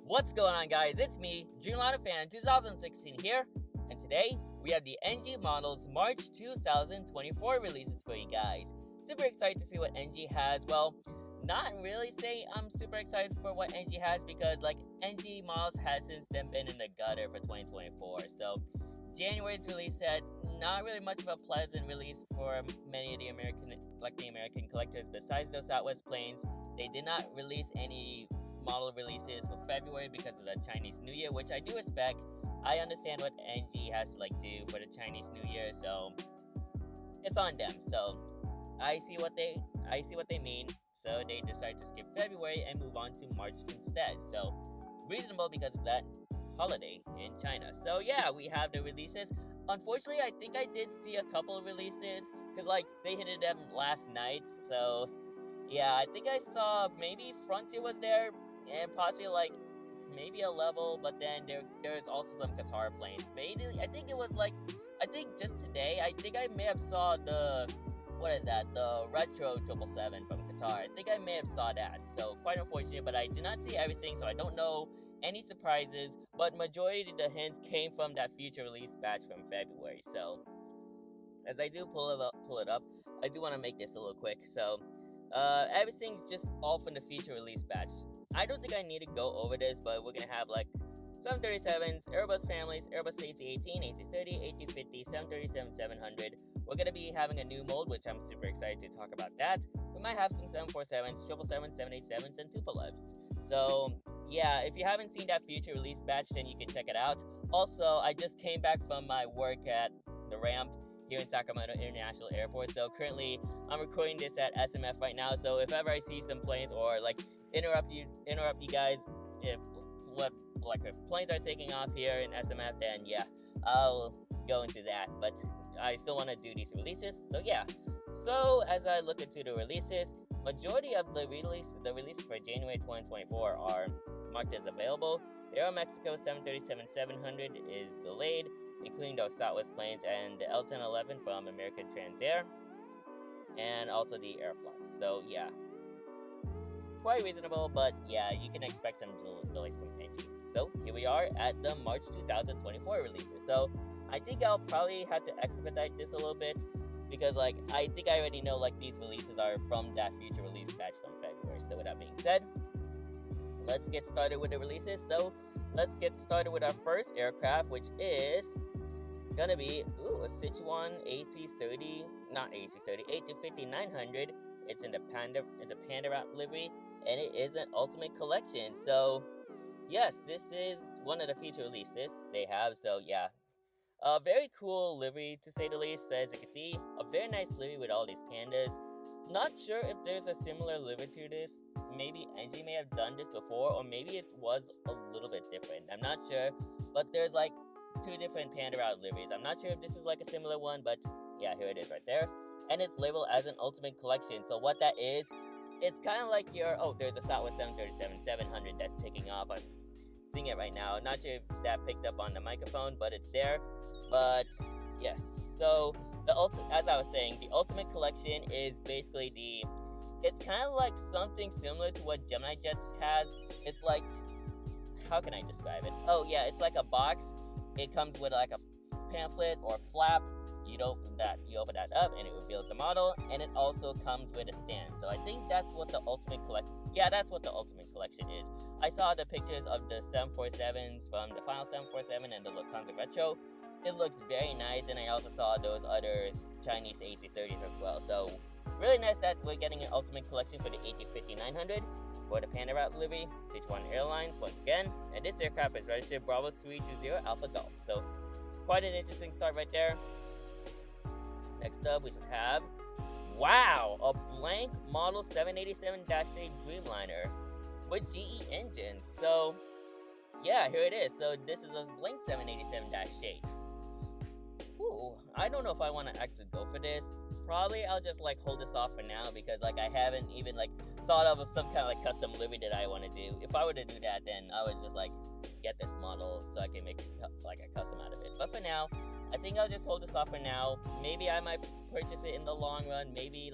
What's going on, guys? It's me, Dreamliner Fan 2016 here, and today we have the NG Models March 2024 releases for you guys. Super excited to see what NG has. Well, not really saying I'm super excited for what NG has because NG Models has since then been in the gutter for 2024. So January's release had not really much of a pleasant release for many of the American collectors. Besides those Southwest Plains, they did not release any model releases for February because of the Chinese New Year, which I do respect. I understand what NG has to do for the Chinese New Year, so it's on them. So I see what they mean. So they decided to skip February and move on to March instead. So reasonable because of that holiday in China. So yeah, we have the releases. Unfortunately, I think I did see a couple of releases because they hit them last night. So yeah, I think I saw maybe Frontier was there and possibly maybe a level, but then there's also some Qatar planes. Maybe I think it was I think just today I think I may have saw the retro 777 from Qatar. I think I may have saw that. So quite unfortunate, but I did not see everything, so I don't know any surprises, but majority of the hints came from that future release batch from February. So as I do pull it up, I do want to make this a little quick. So everything's just all from the future release batch. I don't think I need to go over this, but we're gonna have 737s, Airbus families, Airbus A318, A330, A350, 737, 700. We're gonna be having a new mold, which I'm super excited to talk about that. We might have some 747s, 777s, 787s, and Tupolevs. So yeah, if you haven't seen that future release batch, then you can check it out. Also, I just came back from my work at the ramp here in Sacramento International Airport. So currently, I'm recording this at SMF right now. So if ever I see some planes or interrupt you guys, if planes are taking off here in SMF, then yeah, I'll go into that. But I still want to do these releases. So yeah. So as I look into the releases, majority of the releases for January 2024 are marked as available. Aero Mexico 737-700 is delayed, including those Southwest planes and the L1011 from American Transair, and also the Aeroflots. So yeah, quite reasonable, but yeah, you can expect some delays from NG. So here we are at the March 2024 releases. So I think I'll probably have to expedite this a little bit because I think I already know these releases are from that future release batch from February. So with that being said, let's get started with the releases. So let's get started with our first aircraft, which is gonna be a Sichuan A350-900. It's in the Panda Wrap livery, and it is an Ultimate Collection. So yes, this is one of the feature releases they have. So yeah, a very cool livery to say the least. As you can see, a very nice livery with all these pandas. Not sure if there's a similar livery to this. Maybe NG may have done this before, or maybe it was a little bit different. I'm not sure, but there's two different Panda Route liveries. I'm not sure if this is a similar one, but yeah, here it is right there. And it's labeled as an Ultimate Collection. So what that is, it's kind of like there's a Southwest 737-700 that's taking off. I'm seeing it right now. Not sure if that picked up on the microphone, but it's there. But yes, so as I was saying, the Ultimate Collection is basically it's kind of something similar to what Gemini Jets has. It's how can I describe it? Oh yeah, it's a box. It comes with a pamphlet or flap. You open that up and it reveals the model, and it also comes with a stand. So I think that's what the Ultimate Collection. Yeah, that's what the Ultimate Collection is. I saw the pictures of the 747s from the final 747 and the Lufthansa Retro. It looks very nice, and I also saw those other Chinese A330s as well. So really nice that we're getting an Ultimate Collection for the A350-900 for the Panda Route livery, Sichuan Airlines once again, and this aircraft is registered Bravo 320 Alpha Golf. So quite an interesting start right there. Next up, we should have, wow, a blank model 787-8 Dreamliner with GE engines. So yeah, here it is. So this is a blank 787-8. Ooh, I don't know if I want to actually go for this. Probably I'll just hold this off for now because I haven't even thought of some kind of custom livery that I want to do. If I were to do that, then I would just get this model so I can make a custom out of it. But for now, I think I'll just hold this off for now. Maybe I might purchase it in the long run. Maybe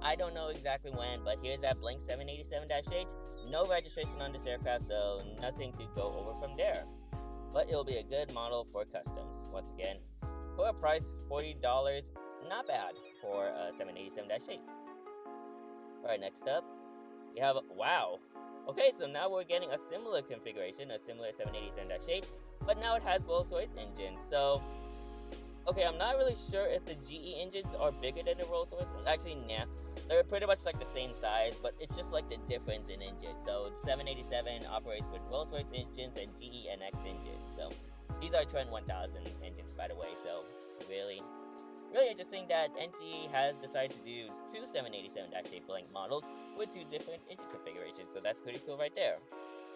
I don't know exactly when, but here's that blank 787-8. No registration on this aircraft, so nothing to go over from there. But it'll be a good model for customs. Once again, for a price $40, not bad for a 787-8. Alright, next up, we have, wow. Okay, so now we're getting a similar configuration, a similar 787-8, but now it has Rolls-Royce engines. So, okay, I'm not really sure if the GE engines are bigger than the Rolls-Royce. Actually, nah. They're pretty much like the same size, but it's just like the difference in engines. So, the 787 operates with Rolls-Royce engines and GE NX engines. So, these are Trent 1000 engines, by the way. So, really interesting that NG has decided to do two 787-8 blank models with two different engine configurations. So, that's pretty cool right there.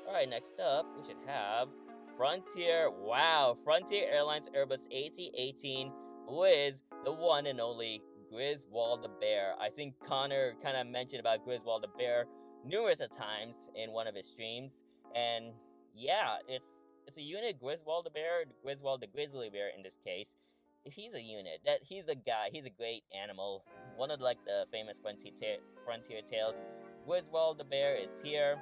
Alright, next up, we should have Frontier. Wow, Frontier Airlines Airbus A318 with the one and only Griswold the Bear. I think Connor kind of mentioned about Griswold the Bear numerous of times in one of his streams, and yeah, it's a unit. Griswold the Bear, Griswold the Grizzly Bear in this case. He's a unit. He's a guy. He's a great animal. One of like the famous Frontier tales. Griswold the Bear is here.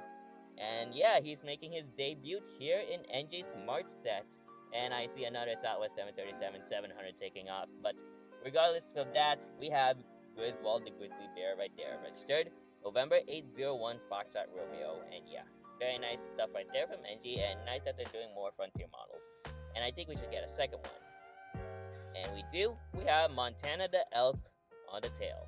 And yeah, he's making his debut here in NG's March set. And I see another Southwest 737-700 taking off. But regardless of that, we have Griswold the Grizzly Bear right there, registered November 801 Foxtrot Romeo. And yeah, very nice stuff right there from NG, and nice that they're doing more Frontier models. And I think we should get a second one. And we do. We have Montana the Elk on the tail.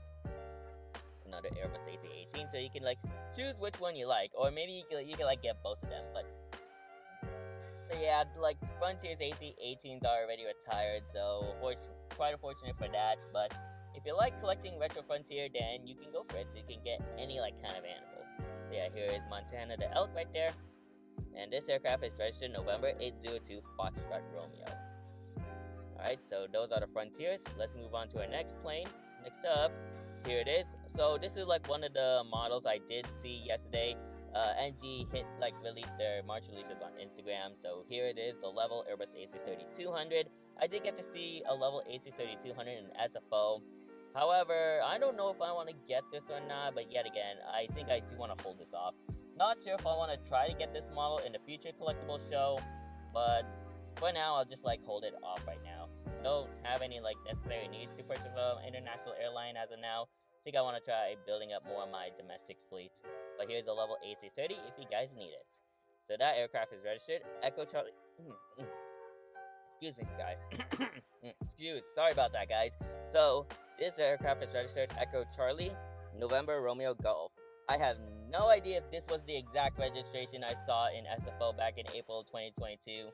Another Airbus A318, so you can like choose which one you like, or maybe you can like get both of them. But yeah, like Frontier's A318s are already retired, so quite unfortunate for that. But if you like collecting retro Frontier, then you can go for it. So you can get any like kind of animal. So yeah, here is Montana the Elk right there, and this aircraft is registered November 802 Foxtrot Romeo. Alright, so those are the Frontiers. Let's move on to our next plane. Next up, here it is. So this is like one of the models I did see yesterday. NG released their March releases on Instagram. So here it is, the level Airbus A330-200. I did get to see a level A330-200 in SFO. However, I don't know if I want to get this or not, but yet again, I think I do want to hold this off. Not sure if I want to try to get this model in the future collectible show, but for now, I'll just like hold it off right now. Don't have any like necessary needs to purchase an international airline as of now. I think I want to try building up more of my domestic fleet. But here's a level A330 if you guys need it. So that aircraft is registered Echo Charlie. Excuse me, guys. Sorry about that, guys. So this aircraft is registered Echo Charlie, November Romeo Golf. I have no idea if this was the exact registration I saw in SFO back in April 2022.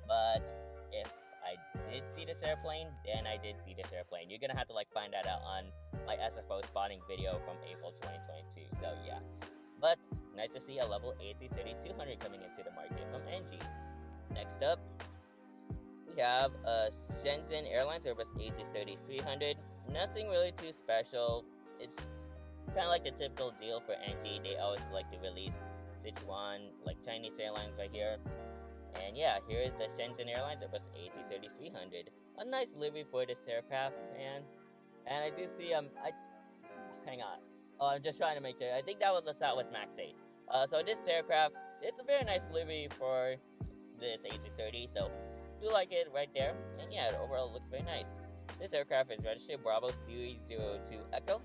But if I did see this airplane, then I did see this airplane. You're gonna have to like find that out on my SFO spotting video from April 2022. So yeah, but nice to see a level A330-200 coming into the market from NG. Next up, we have a Shenzhen Airlines Airbus A330-300. Nothing really too special. It's kind of like the typical deal for NG. They always like to release Sichuan, like Chinese airlines right here. And yeah, here is the Shenzhen Airlines Airbus A330-300. A nice livery for this aircraft, and I do see hang on. Oh, I'm just trying to make sure. I think that was a Southwest Max 8. So this aircraft, it's a very nice livery for this A330. So do like it right there, and yeah, overall it looks very nice. This aircraft is registered Bravo 302 Echo.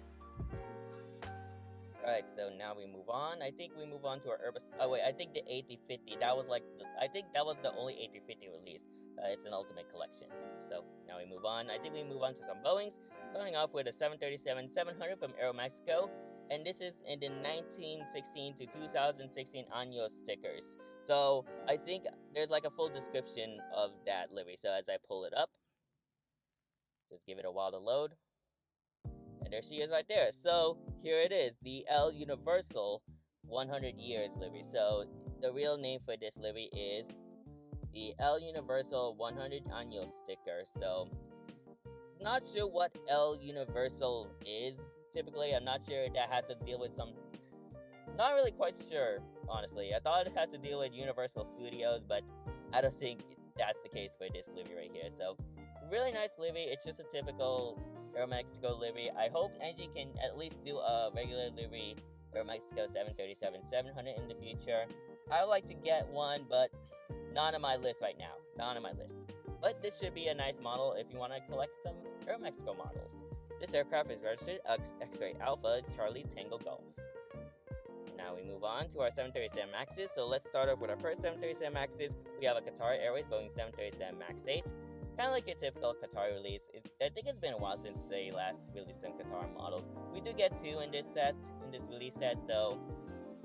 Alright, so now we move on. I think we move on to our Airbus. Oh wait, I think the A350. I think that was the only A350 release. It's an ultimate collection. So now we move on. I think we move on to some Boeings. Starting off with a 737-700 from Aeromexico, and this is in the 1916 to 2016 annual stickers. So I think there's like a full description of that livery. So as I pull it up, just give it a while to load. And there she is right there. So here it is, the L Universal 100 years livery. So the real name for this livery is the L Universal 100 annual sticker. So not sure what L Universal is. Typically, I'm not sure that has to deal with some. Not really quite sure, honestly. I thought it had to deal with Universal Studios, but I don't think that's the case for this livery right here. So really nice livery. It's just a typical Aeromexico livery. I hope NG can at least do a regular livery Aeromexico 737-700 in the future. I would like to get one, but not on my list right now. Not on my list. But this should be a nice model if you want to collect some Aeromexico models. This aircraft is registered X-Ray Alpha Charlie Tango Golf. Now we move on to our 737 Maxes. So let's start off with our first 737 Maxes. We have a Qatar Airways Boeing 737 MAX 8. Kind of like your typical Qatar release. I think it's been a while since they last released some Qatar models. We do get 2 in this release set, so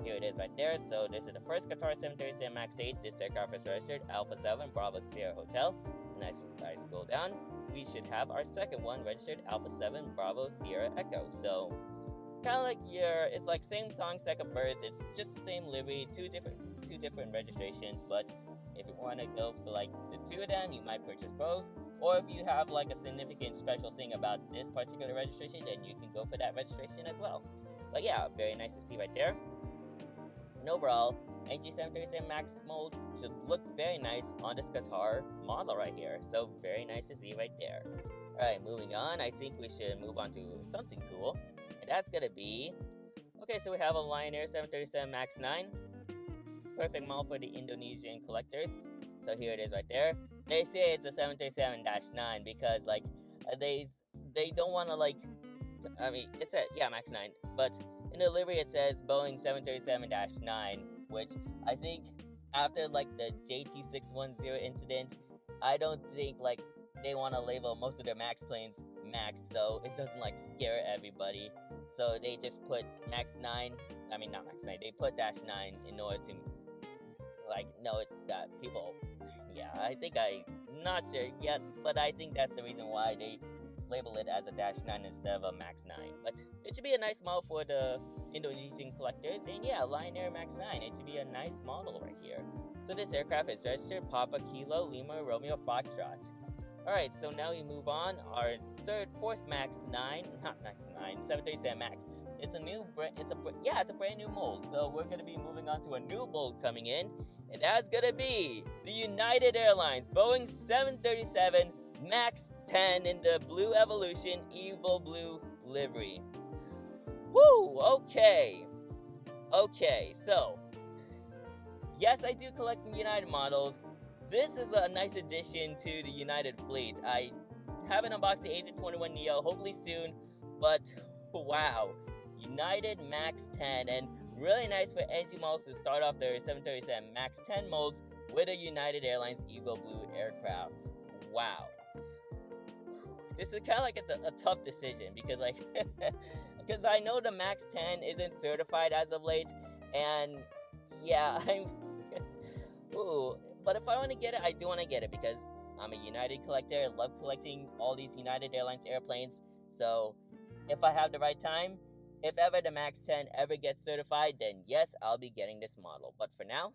here it is right there. So this is the first Qatar 737 MAX 8. This aircraft is registered Alpha 7 Bravo Sierra Hotel. Nice scroll down. We should have our second one registered Alpha 7 Bravo Sierra Echo. So kind of like it's like same song, second verse. It's just the same livery, two different registrations. But if you want to go for like the 2 of them, you might purchase both. Or if you have like a significant special thing about this particular registration, then you can go for that registration as well. But yeah, very nice to see right there. And overall, NG 737 MAX mold should look very nice on this Qatar model right here. So very nice to see right there. Alright, moving on. I think we should move on to something cool. And that's gonna be... Okay, so we have a Lion Air 737 MAX 9. Perfect model for the Indonesian collectors. So here it is right there. They say it's a 737-9 because like they don't want to like... I mean, it's a... Yeah, MAX 9. But in the livery it says Boeing 737-9, which I think after like the JT610 incident, I don't think like they want to label most of their MAX planes MAX, so it doesn't like scare everybody. So they just put MAX 9, I mean not MAX 9, they put -9 in order to like, no, it's that people, yeah, I think I'm not sure yet, but I think that's the reason why they label it as a -9 instead of a MAX 9. But it should be a nice model for the Indonesian collectors, and yeah, Lion Air MAX 9, it should be a nice model right here. So this aircraft is registered Papa Kilo Lima Romeo Foxtrot. Alright, so now we move on. Our fourth MAX 9, not MAX 9, 737 MAX. It's a brand new mold. So we're gonna be moving on to a new mold coming in, and that's gonna be the United Airlines Boeing 737 MAX 10 in the Blue Evolution Evil Blue livery. Woo! Okay, so yes, I do collect United models. This is a nice addition to the United fleet. I haven't unboxed the A321neo, hopefully soon, but wow, United MAX 10, and really nice for NG models to start off their 737 MAX 10 molds with a United Airlines Eagle Blue aircraft. Wow. This is kind of like a tough decision because like, because I know the MAX 10 isn't certified as of late, and yeah, ooh. But if I want to get it, I do want to get it because I'm a United collector. I love collecting all these United Airlines airplanes. So if I have the right time, if ever the MAX 10 ever gets certified, then yes, I'll be getting this model. But for now,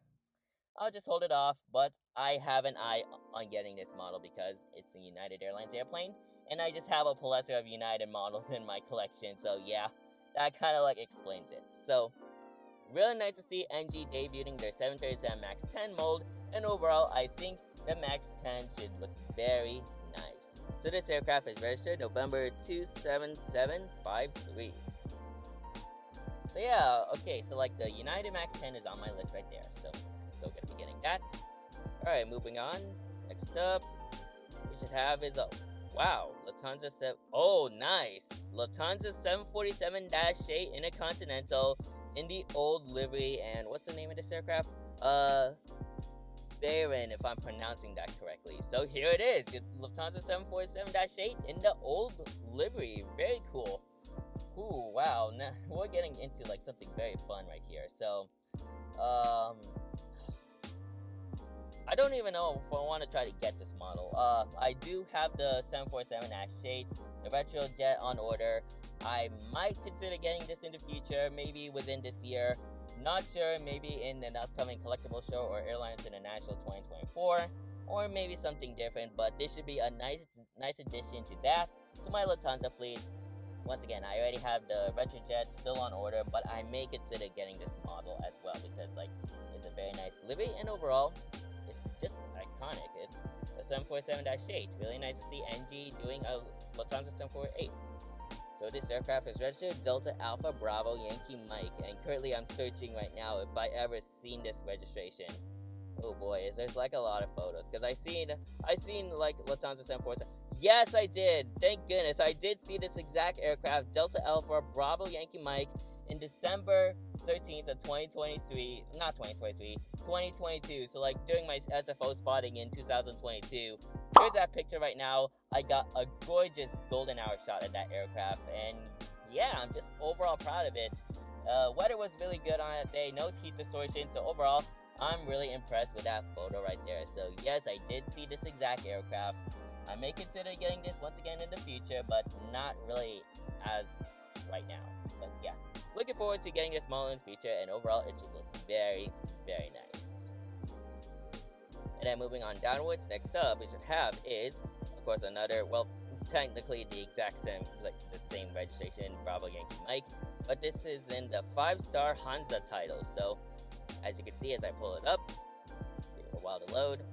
I'll just hold it off. But I have an eye on getting this model because it's a United Airlines airplane. And I just have a plethora of United models in my collection. So yeah, that kind of like explains it. So really nice to see NG debuting their 737 MAX 10 mold. And overall, I think the MAX 10 should look very nice. So this aircraft is registered November 27753. So yeah, okay, so like the United MAX 10 is on my list right there. So gonna be getting that. Alright, moving on. Next up, we should have is a wow, Lufthansa 7. Oh, nice. Lufthansa 747-8 Intercontinental in the old livery. And what's the name of this aircraft? Baron, if I'm pronouncing that correctly. So here it is, Lufthansa 747-8 in the old livery. Very cool. Ooh, wow. Now we're getting into like something very fun right here. So, I don't even know if I want to try to get this model. I do have the 747-8, the retro jet on order. I might consider getting this in the future, maybe within this year. Not sure, maybe in an upcoming collectible show or Airlines International 2024, or maybe something different, but this should be a nice addition to my Lufthansa fleet. Once again, I already have the Retrojet still on order, but I may consider getting this model as well because like it's a very nice livery, and overall, it's just iconic. It's a 747-8. Really nice to see NG doing a Lufthansa 748. So this aircraft is registered Delta Alpha Bravo Yankee Mike, and currently I'm searching right now if I ever seen this registration. Oh boy, there's like a lot of photos, because I seen like Lufthansa 747. Yes, I did. Thank goodness, I did see this exact aircraft, Delta Alpha Bravo Yankee Mike, in December 13th of 2023, not 2023, 2022. So like during my SFO spotting in 2022. Here's that picture right now. I got a gorgeous golden hour shot at that aircraft, and yeah, I'm just overall proud of it. Weather was really good on that day, no heat distortion, so overall, I'm really impressed with that photo right there. So yes, I did see this exact aircraft. I may consider getting this once again in the future, but not really as right now. But yeah, looking forward to getting this model in the future, and overall it should look very, very nice. And then moving on downwards, next up we should have is, of course, another, well, technically the exact same, like the same registration, Bravo Yankee Mike, but this is in the 5-star Hansa title. So as you can see, as I pull it up, give it a while to load.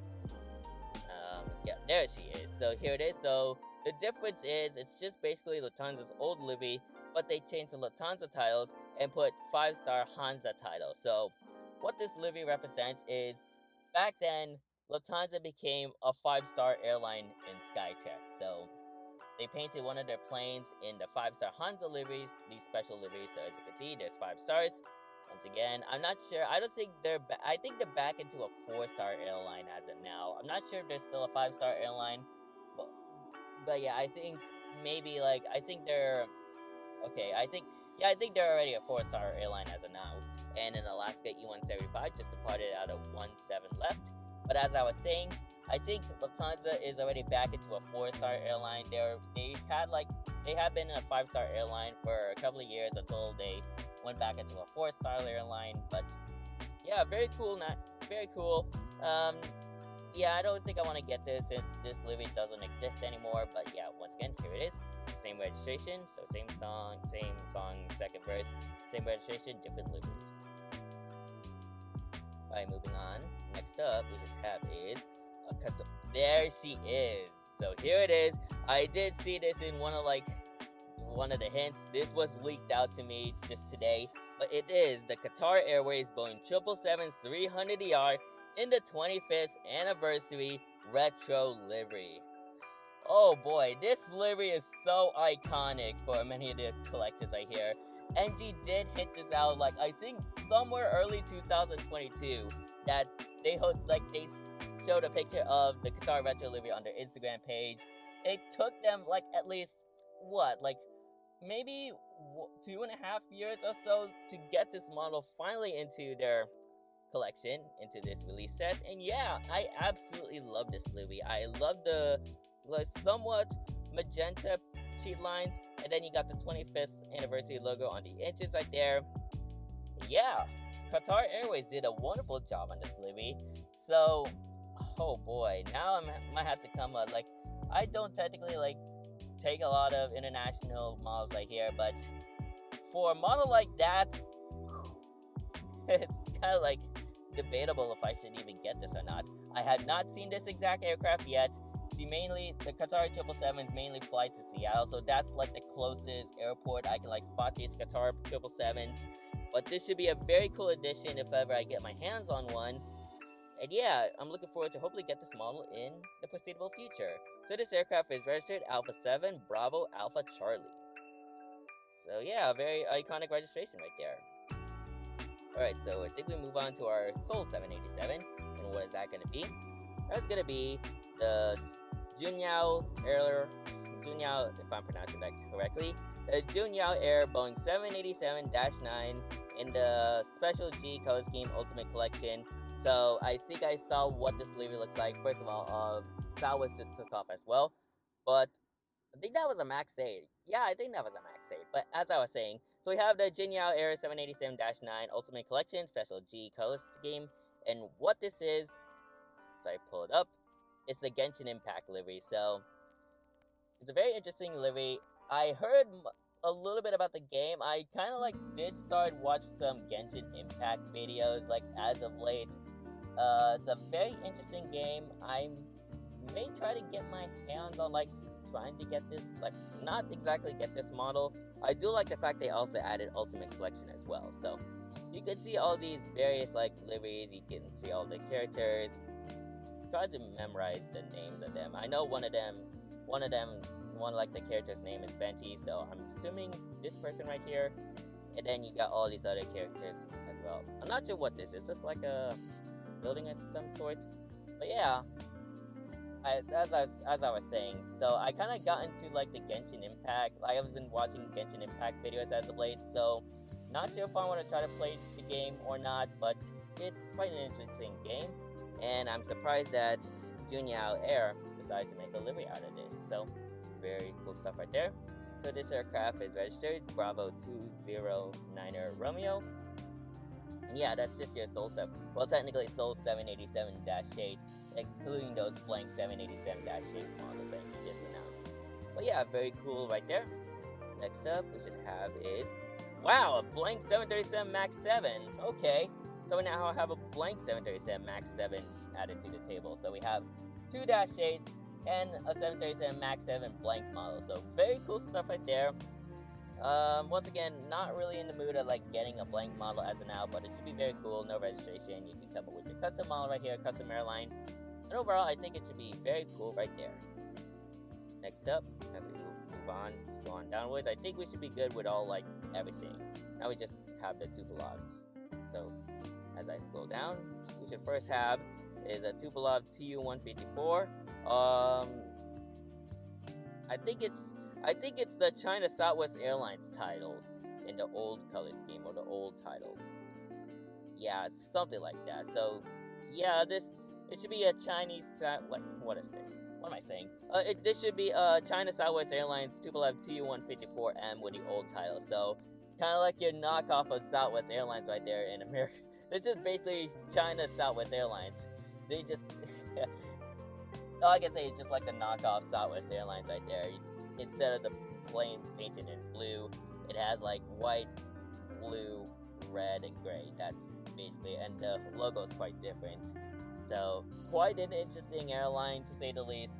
Yeah, there she is. So here it is. So the difference is, it's just basically Lufthansa's old livery, but they changed the Lufthansa titles and put 5-star Hansa title. So what this livery represents is, back then, Lufthansa became a 5-star airline in Skytrack. So they painted one of their planes in the 5-star Hansa liveries, these special liveries. So as you can see, there's 5 stars. Once again, I'm not sure. I don't think I think they're back into a 4-star airline as of now. I'm not sure if they're still a 5-star airline, but yeah, I think maybe I think they're okay. I think they're already a 4-star airline as of now. And in Alaska E175 just departed out of 17 left. But as I was saying, I think Lufthansa is already back into a 4-star airline. They have been a 5-star airline for a couple of years until they went back into a 4-star airline. But yeah, very cool. Very cool. Yeah, I don't think I want to get this since this livery doesn't exist anymore. But yeah, once again, here it is. Same registration, so same song, second verse, same registration, different liveries. Alright, moving on. Next up, we should have is there she is. So here it is. I did see this in one of the hints. This was leaked out to me just today, but it is the Qatar Airways Boeing 777-300ER in the 25th anniversary retro livery. Oh boy, this livery is so iconic for many of the collectors I hear. NG did hit this out, I think somewhere early 2022, that they showed a picture of the Qatar retro livery on their Instagram page. It took them at least maybe 2.5 years or so to get this model finally into their collection, into this release set. And yeah, I absolutely love this livery. I love the somewhat magenta sheet lines, and then you got the 25th anniversary logo on the inches right there. Yeah, Qatar Airways did a wonderful job on this livery. So, oh boy, now I might have to come up. I don't technically take a lot of international models right here, but for a model like that, it's kind of debatable if I should even get this or not. I have not seen this exact aircraft yet. The Qatar 777s mainly fly to Seattle, so that's the closest airport I can spot these Qatar 777s. But this should be a very cool addition if ever I get my hands on one. And yeah, I'm looking forward to hopefully get this model in the foreseeable future. So this aircraft is registered Alpha 7 Bravo Alpha Charlie. So yeah, a very iconic registration right there. Alright, so I think we move on to our Seoul 787. And what is that going to be? That's going to be the Junyao Air, if I'm pronouncing that correctly, the Junyao Air Boeing 787-9 in the Special G Color Scheme Ultimate Collection. So I think I saw what this livery looks like. First of all, Southwest just took off as well, but I think that was a Max 8. Yeah, I think that was a Max 8. But as I was saying, so we have the Junyao Air 787-9 Ultimate Collection Special G Color Scheme, and what this is, so I pull it up. It's the Genshin Impact livery. So it's a very interesting livery. I heard a little bit about the game. I kind of did start watching some Genshin Impact videos as of late. It's a very interesting game. I'm may try to get my hands on like trying to get this, like not exactly get this model. I do like the fact they also added Ultimate Collection as well. So you can see all these various like liveries. You can see all the characters. Try to memorize the names of them. I know one like the character's name is Venti, so I'm assuming this person right here. And then you got all these other characters as well. I'm not sure what this is. It's just like a building of some sort. But yeah, as I was saying, so I kind of got into like the Genshin Impact. Like, I've been watching Genshin Impact videos as of late, so not sure if I want to try to play the game or not, but it's quite an interesting game, and I'm surprised that Junyao Air decided to make a livery out of this. So very cool stuff right there. So this aircraft is registered Bravo 209er Romeo. Yeah, that's just your Soul 7. Well, technically Soul 787-8, excluding those blank 787-8 models that you just announced. But yeah, very cool right there. Next up, we should have is, wow, a blank 737 MAX 7. Okay, so we now have a blank 737 MAX 7 added to the table. So we have 2 -8s and a 737 MAX 7 blank model. So very cool stuff right there. Once again, not really in the mood of like getting a blank model as of now, but it should be very cool. No registration. You can come up with your custom model right here, custom airline. And overall, I think it should be very cool right there. Next up, as we move on, go on downwards, I think we should be good with all like everything. Now we just have the Tupolovs. So as I scroll down, we should first have is a Tupolev Tu-154. I think it's the China Southwest Airlines titles in the old color scheme, or the old titles. Yeah, it's something like that. So yeah, it should be a Chinese what am I saying? This should be China Southwest Airlines Tupolev Tu-154M with the old title. So kind of like your knockoff of Southwest Airlines right there in America. It's just basically China Southwest Airlines. They just all I can say is just like the knockoff Southwest Airlines right there. Instead of the plane painted in blue, it has like white, blue, red, and gray. That's basically, and the logo is quite different. So quite an interesting airline to say the least.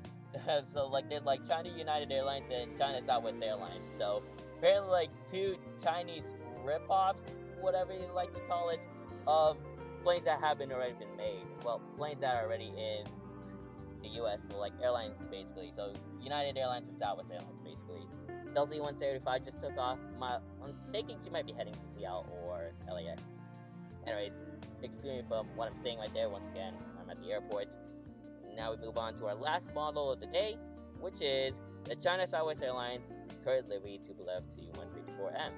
So like there's like China United Airlines and China Southwest Airlines. So apparently like two Chinese rip-offs, whatever you like to call it, of planes that have already been made. Well, planes that are already in the US, so like airlines basically. So United Airlines and Southwest Airlines basically. Delta 175 just took off. I'm thinking she might be heading to Seattle or LAX. Anyways, excuse me from what I'm saying right there. Once again, I'm at the airport. Now we move on to our last model of the day, which is the China Southwest Airlines current livery Tupolev Tu-154M.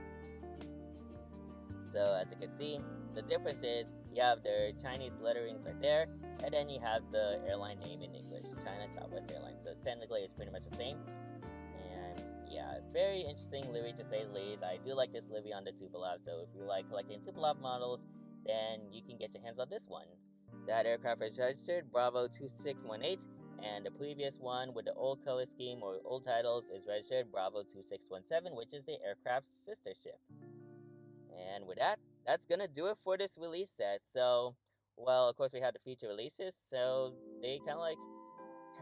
So as you can see, the difference is you have their Chinese letterings right there, and then you have the airline name in English, China Southwest Airlines. So technically it's pretty much the same. And yeah, very interesting livery to say the least. I do like this livery on the Tupolev, so if you like collecting Tupolev models, then you can get your hands on this one. That aircraft is registered Bravo 2618, and the previous one with the old color scheme or old titles is registered Bravo 2617, which is the aircraft's sister ship. And with that, that's gonna do it for this release set. So, well, of course we have the feature releases, so they kind of like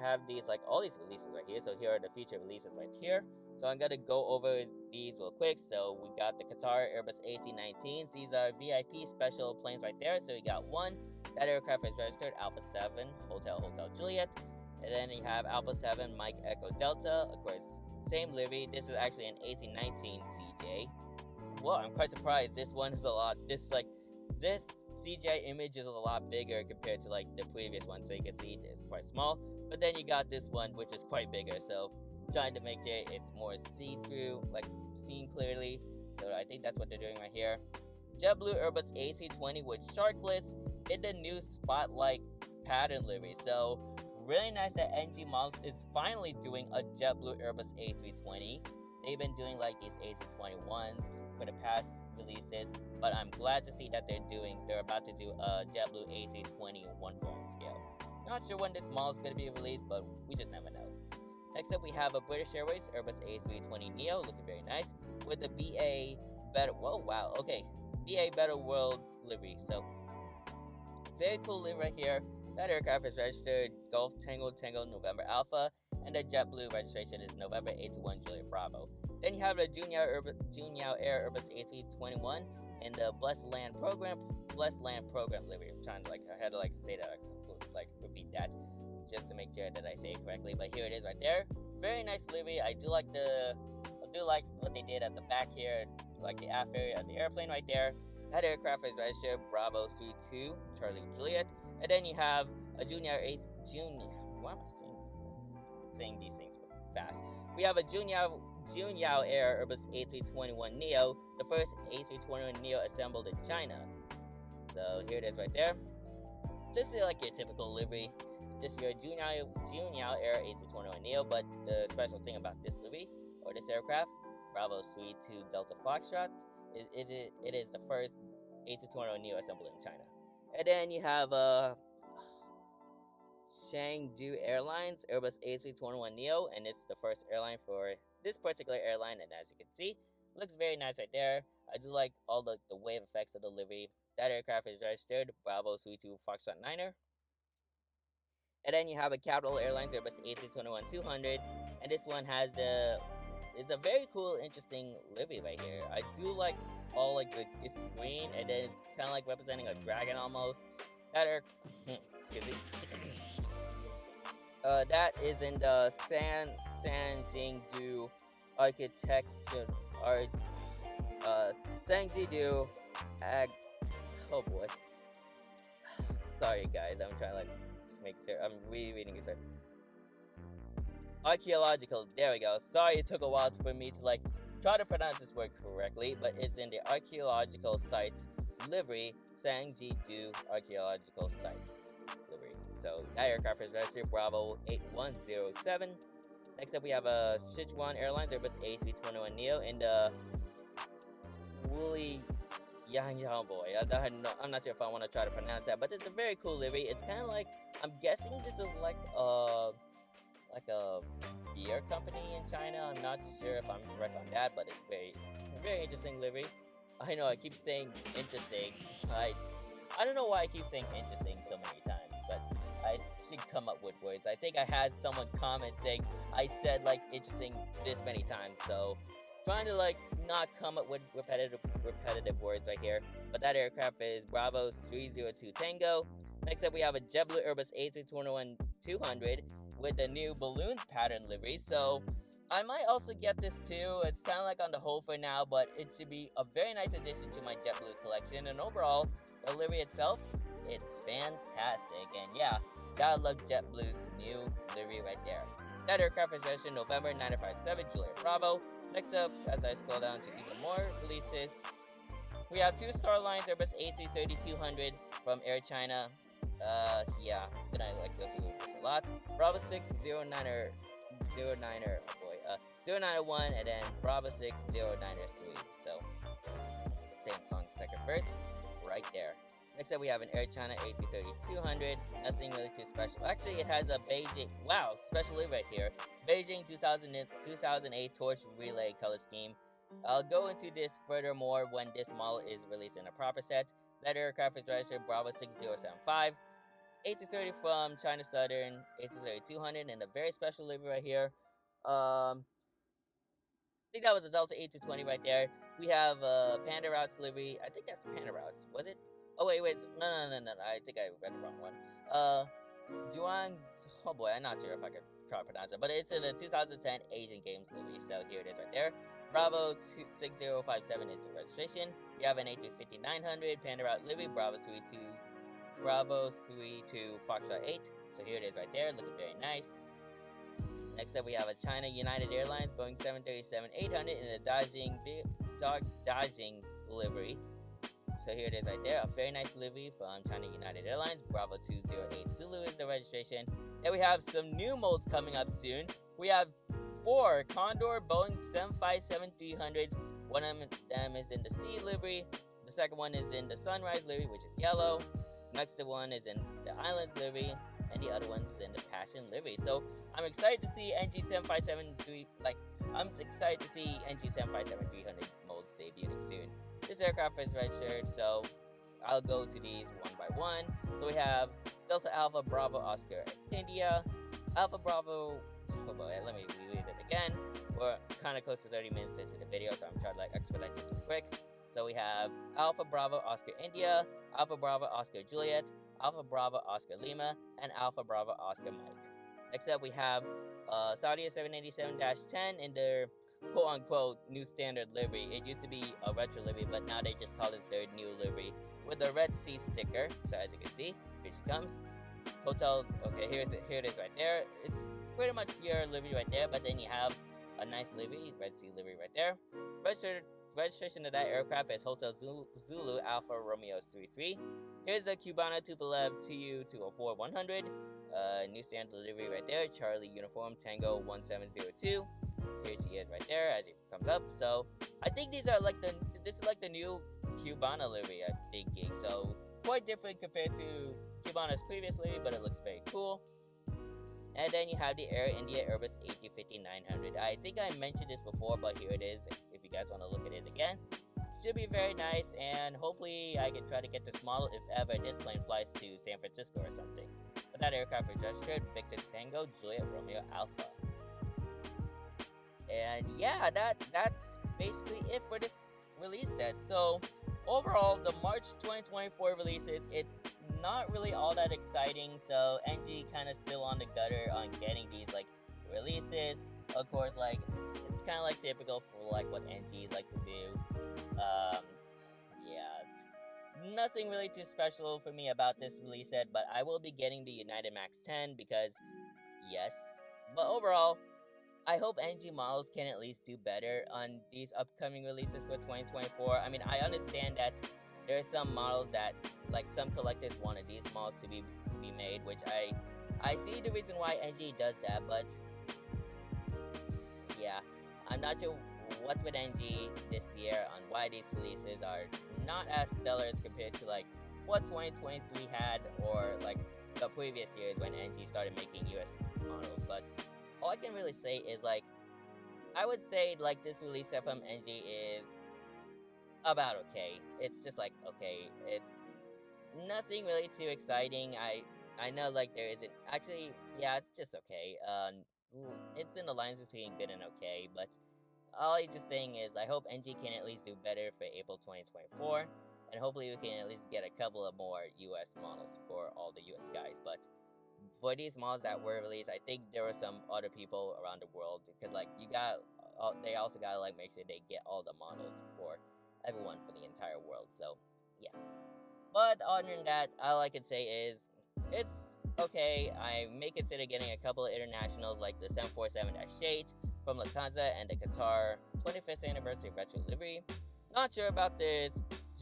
have these, like all these releases right here. So here are the feature releases right here. So I'm gonna go over these real quick. So we got the Qatar Airbus AC-19s. These are VIP special planes right there. So we got one. That aircraft is registered Alpha 7 Hotel Juliet. And then you have Alpha 7 Mike Echo Delta. Of course, same livery. This is actually an AC-19 CJ. Well, I'm quite surprised. This one is a lot. This CGI image is a lot bigger compared to like the previous one. So you can see it's quite small. But then you got this one, which is quite bigger. So trying to make sure it's more see-through, like seen clearly. So I think that's what they're doing right here. JetBlue Airbus AC-20 with sharklets in the new Spotlight pattern livery. So really nice that NG Models is finally doing a JetBlue Airbus AC-20. They've been doing like these AC-21s for the past releases, but I'm glad to see that they're about to do a JetBlue AC-20 1/4 scale. Not sure when this model is going to be released, but we just never know. Next up, we have a British Airways Airbus A320neo, looking very nice, with the BA Better. Whoa, wow, okay, BA Better World livery. So very cool livery right here. That aircraft is registered Golf Tango Tango November Alpha, and the JetBlue registration is November 821 Juliet Bravo. Then you have the Junyao Air Airbus A321 in the Blessed Land Program livery. I'm trying to I had to say that, repeat that, just to make sure that I say it correctly. But here it is right there. Very nice livery. I do like what they did at the back here, like the aft area of the airplane right there. That aircraft is registered Bravo 32 Charlie Juliet. And then you have a why am I saying these things fast? We have a Junyao Air Airbus A321neo, the first A321neo assembled in China. So here it is right there. Just like your typical livery, just your Junyao Air A321neo, but the special thing about this livery, or this aircraft, Bravo 32 Delta Foxtrot, it is the first A321neo assembled in China. And then you have Chengdu Airlines Airbus A321neo, and it's the first airline for this particular airline. And as you can see, looks very nice right there. I do like all the wave effects of the livery. That aircraft is registered Bravo 32 Foxtrot 9er. And then you have a Capital Airlines Airbus A321-200, and this one has it's a very cool, interesting livery right here. I do like all it's green, and then it's kind of like representing a dragon almost. Excuse me. That is in the Sanjingdu architecture Sanjingdu oh boy. Sorry guys, I'm trying to make sure I'm rereading it. Archaeological, there we go. Sorry it took a while for me to try to pronounce this word correctly, but it's in the archaeological sites livery, Sangji-do archaeological sites livery. So that aircraft is registered Bravo 8107. Next up we have a Sichuan Airlines Airbus A321neo in the Wooly Yang boy. I'm not sure if I want to try to pronounce that, but it's a very cool livery. It's kind of I'm guessing this is like a beer company in China. I'm not sure if I'm correct on that, but it's very interesting livery. I know I keep saying interesting. I don't know why I keep saying interesting so many times, but I should come up with words. I think I had someone comment saying I said interesting this many times, so trying to not come up with repetitive words right here. But that aircraft is Bravo 302 Tango. Next up we have a JetBlue Airbus A321-200 with the new balloons pattern livery. So I might also get this too. It's kind of on the hold for now, but it should be a very nice addition to my JetBlue collection. And overall, the livery itself, it's fantastic. And yeah, gotta love JetBlue's new livery right there. That aircraft is registered November 957 Juliet Bravo. Next up, as I scroll down to even more releases, we have two Star Alliance Airbus A330-200s from Air China. Yeah, I'm gonna go through this a lot. Bravo 609er, 0901, and then Bravo 609er 3. So, same song, second verse, right there. Next up, we have an Air China A330-200. Nothing really too special. Actually, it has a Beijing, special livery right here. Beijing 2008 torch relay color scheme. I'll go into this furthermore when this model is released in a proper set. That aircraft is registered Bravo 6075. A330 from China Southern, A330-200, and a very special livery right here. I think that was a Delta A220 right there. We have Panda Routes livery. I think that's Panda Routes. Was it? Oh, wait. No. I think I read the wrong one. Zhuang. Oh boy, I'm not sure if I could try to pronounce it, but it's in the 2010 Asian Games livery. So here it is right there. Bravo 6057 is the registration. We have an A350-900 Panda Route livery. Bravo 32 Foxtrot 8. So here it is right there, looking very nice. Next up, we have a China United Airlines Boeing 737-800 in the Dajing livery. So here it is right there, a very nice livery from China United Airlines. Bravo 208 Zulu is the registration. Then we have some new molds coming up soon. We have 4 Condor Boeing 757-300s. One of them is in the Sea livery. The second one is in the Sunrise livery, which is yellow. Next one is in the Islands livery, and the other one's in the Passion livery. So I'm excited to see I'm excited to see NG757-300 molds debuting soon. This aircraft is registered, so I'll go to these one by one. So we have Delta Alpha Bravo Oscar India, Alpha Bravo. Oh boy, let me read it again. We're kind of close to 30 minutes into the video, so I'm trying to like expedite this real quick. So we have Alpha Bravo Oscar India, Alpha Bravo Oscar Juliet, Alpha Bravo Oscar Lima, and Alpha Bravo Oscar Mike. Next up, we have Saudia 787-10 in their quote-unquote new standard livery. It used to be a retro livery, but now they just call this their new livery with the Red Sea sticker. So as you can see, here she comes. Hotels, okay, here it is right there. It's pretty much your livery right there, but then you have a nice livery, Red Sea livery right there. Registration of that aircraft is Hotel Zulu Alpha Romeo 33. Here's a Cubana Tupolev TU-204-100. New standard delivery right there. Charlie Uniform Tango 1702. Here she is right there as it comes up. So I think this is like the new Cubana livery, I'm thinking. So quite different compared to Cubana's previously, but it looks very cool. And then you have the Air India Airbus A350-900. I think I mentioned this before, but here it is if you guys want to look at it again. Should be very nice, and hopefully I can try to get this model if ever this plane flies to San Francisco or something. But that aircraft is registered Victor Tango Juliet Romeo Alpha. And yeah, that's basically it for this release set. So overall, the March 2024 releases, it's not really all that exciting. So NG kind of still on the gutter on getting these like releases. Of course, like it's kind of like typical for like what NG like to do. Yeah, it's nothing really too special for me about this release set, but I will be getting the United Max 10 because yes. But overall, I hope NG models can at least do better on these upcoming releases for 2024. I mean, I understand that there are some models that, like, some collectors wanted these models to be made, which I see the reason why NG does that, but yeah, I'm not sure what's with NG this year on why these releases are not as stellar as compared to like what 2023 had or like the previous years when NG started making US models. But all I can really say is like I would say like this release set from NG is about okay. It's just like okay. It's nothing really too exciting. I know like there isn't actually yeah, it's just okay. It's in the lines between good and okay, but all I'm just saying is I hope NG can at least do better for April 2024, and hopefully we can at least get a couple of more US models for all the US guys. But for these models that were released, I think there were some other people around the world because like they also gotta like make sure they get all the models for everyone for the entire world. So yeah. But other than that, all I can say is it's okay. I may consider getting a couple of internationals like the 747-8 from Lufthansa and the Qatar 25th anniversary retro livery. Not sure about this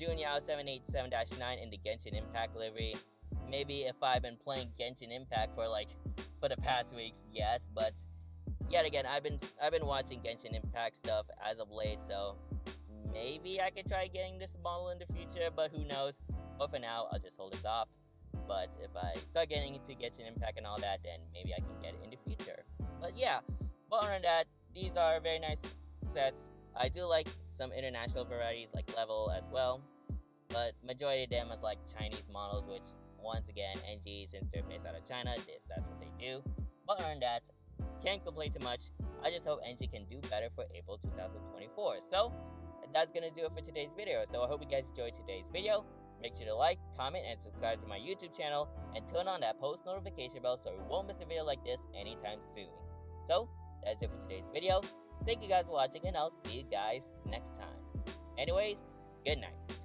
Junyao 787-9 in the Genshin Impact livery. Maybe if I've been playing Genshin Impact for the past weeks, yes, but yet again, I've been watching Genshin Impact stuff as of late, so maybe I could try getting this model in the future, but who knows. But for now, I'll just hold this off. But if I start getting into Genshin Impact and all that, then maybe I can get it in the future. But yeah, but other than that, these are very nice sets. I do like some international varieties like Level as well, but majority of them is like Chinese models, which once again, NG, since they're based out of China, that's what they do. But other than that, can't complain too much. I just hope NG can do better for April 2024. So that's gonna do it for today's video. So I hope you guys enjoyed today's video. Make sure to like, comment, and subscribe to my YouTube channel, and turn on that post notification bell so you won't miss a video like this anytime soon. So that's it for today's video. Thank you guys for watching, and I'll see you guys next time. Anyways, good night.